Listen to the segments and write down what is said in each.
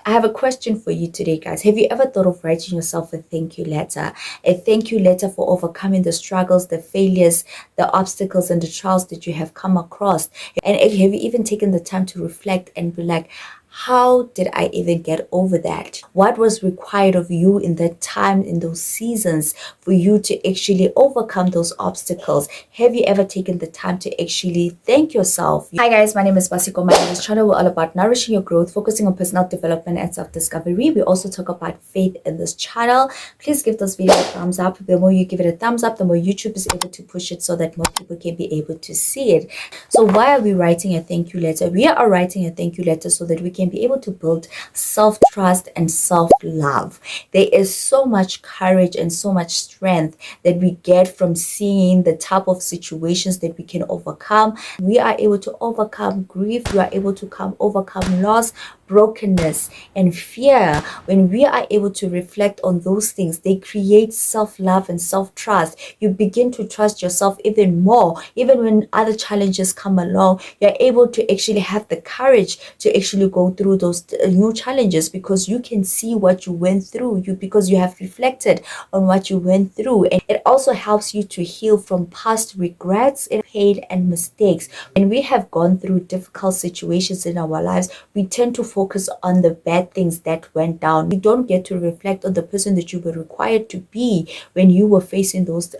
I have a question for you today, guys. Have you ever thought of writing yourself a thank you letter? A thank you letter for overcoming the struggles, the failures, the obstacles, and the trials that you have come across. And have you even taken the time to reflect and be like, how did I even get over that? What was required of you in that time, in those seasons, for you to actually overcome those obstacles? Have you ever taken the time to actually thank yourself? Hi guys, my name is Basiko. My name is channel. We're all about nourishing your growth, focusing on personal development and self-discovery. We also talk about faith in this channel. Please give this video a thumbs up. The more you give it a thumbs up, the more YouTube is able to push it so that more people can be able to see it. So why are we writing a thank you letter? We are writing a thank you letter so that we can be able to build self-trust and self-love. There is so much courage and so much strength that we get from seeing the type of situations that we can overcome. We are able to overcome grief. We are able to overcome loss, brokenness, and fear. When we are able to reflect on those things, they create self-love and self-trust. You begin to trust yourself even more. Even when other challenges come along, you're able to actually have the courage to actually go through those new challenges, because you can see what you went through, because you have reflected on what you went through. And it also helps you to heal from past regrets, pain, and mistakes. When we have gone through difficult situations in our lives, we tend to focus on the bad things that went down. You don't get to reflect on the person that you were required to be when you were facing those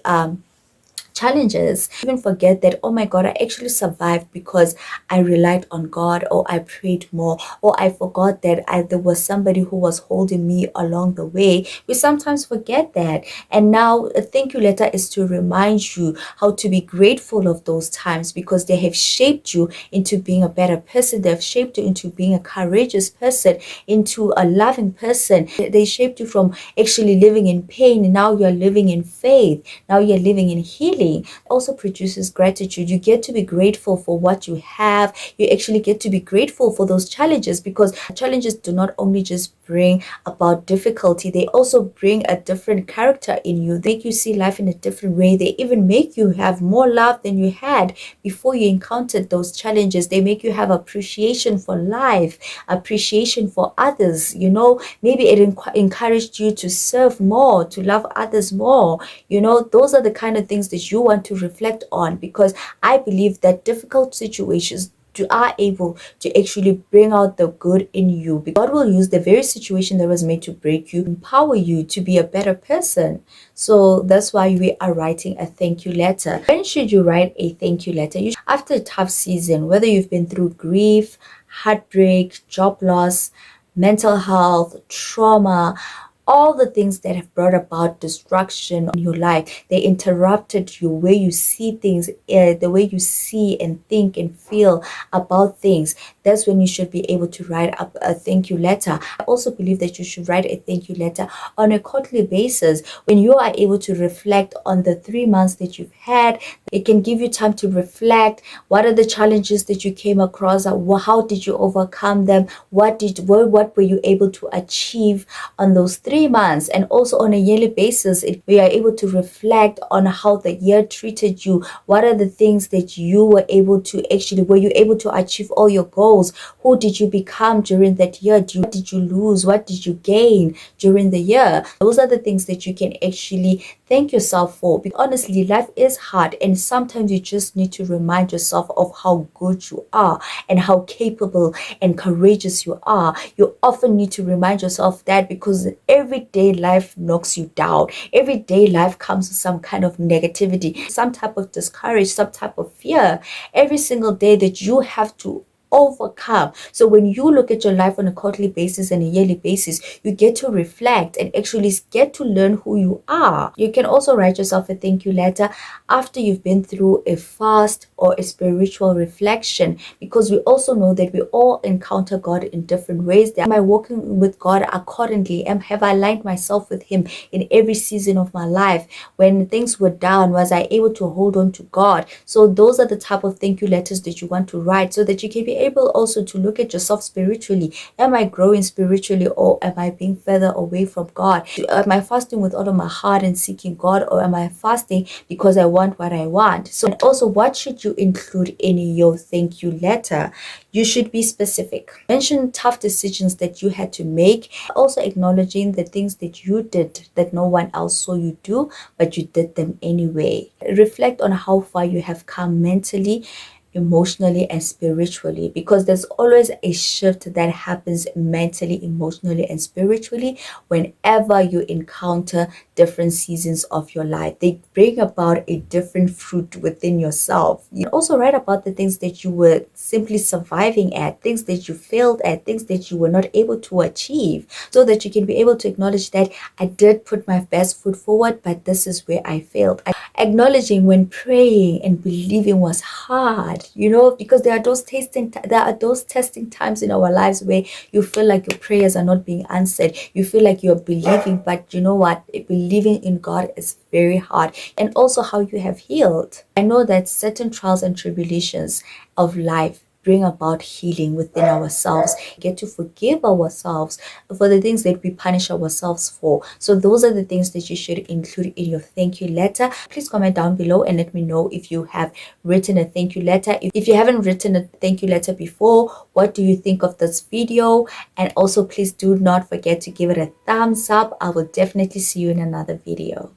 challenges. Even forget that, oh my God, I actually survived because I relied on God, or I prayed more, or I forgot that there was somebody who was holding me along the way. We sometimes forget that. And now a thank you letter is to remind you how to be grateful of those times, because they have shaped you into being a better person. They've shaped you into being a courageous person, into a loving person. They shaped you from actually living in pain, and now you're living in faith. Now you're living in healing. Also produces gratitude. You get to be grateful for what you have. You actually get to be grateful for those challenges, because challenges do not only just bring about difficulty, they also bring a different character in you. They make you see life in a different way. They even make you have more love than you had before you encountered those challenges. They make you have appreciation for life, appreciation for others. Maybe it encouraged you to serve more, to love others more. Those are the kind of things that you want to reflect on, because I believe that difficult situations are able to actually bring out the good in you. God will use the very situation that was made to break you, empower you to be a better person. So that's why we are writing a thank you letter. When should you write a thank you letter? After a tough season, whether you've been through grief, heartbreak, job loss, mental health, trauma, all the things that have brought about destruction in your life. They interrupted your way you see things, the way you see and think and feel about things. That's when you should be able to write up a thank you letter. I also believe that you should write a thank you letter on a quarterly basis. When you are able to reflect on the 3 months that you've had, it can give you time to reflect. What are the challenges that you came across? How did you overcome them? What were you able to achieve on those 3 months? And also on a yearly basis, we are able to reflect on how the year treated you. What are the things that you were able to were you able to achieve all your goals? Who did you become during that year? What did you lose? What did you gain during the year? Those are the things that you can actually thank yourself for. Because honestly, life is hard, and sometimes you just need to remind yourself of how good you are and how capable and courageous you are. You often need to remind yourself that, because everyday life knocks you down. Everyday life comes with some kind of negativity, some type of discourage, some type of fear. Every single day that you have to overcome. So when you look at your life on a quarterly basis and a yearly basis, you get to reflect and actually get to learn who you are. You can also write yourself a thank you letter after you've been through a fast or a spiritual reflection, because we also know that we all encounter God in different ways. Am I walking with God accordingly? Have I aligned myself with Him in every season of my life? When things were down, was I able to hold on to God? So those are the type of thank you letters that you want to write, so that you can be able also to look at yourself spiritually. Am I growing spiritually, or am I being further away from God? Am I fasting with all of my heart and seeking God, or am I fasting because I want what I want? So, and also, what should you include in your thank you letter? You should be specific. Mention tough decisions that you had to make. Also acknowledging the things that you did that no one else saw you do, but you did them anyway. Reflect on how far you have come mentally, emotionally, and spiritually, because there's always a shift that happens mentally, emotionally, and spiritually whenever you encounter different seasons of your life. They bring about a different fruit within yourself. You also write about the things that you were simply surviving at, things that you failed at, things that you were not able to achieve, so that you can be able to acknowledge that I did put my best foot forward, but this is where I failed. Acknowledging when praying and believing was hard, because there are those testing times in our lives where you feel like your prayers are not being answered. You feel like you're believing, but you know what? Believing in God is very hard. And also how you have healed. I know that certain trials and tribulations of life bring about healing within ourselves. Get to forgive ourselves for the things that we punish ourselves for. So those are the things that you should include in your thank you letter. Please comment down below and let me know if you have written a thank you letter. If you haven't written a thank you letter before, what do you think of this video? And also, please do not forget to give it a thumbs up. I will definitely see you in another video.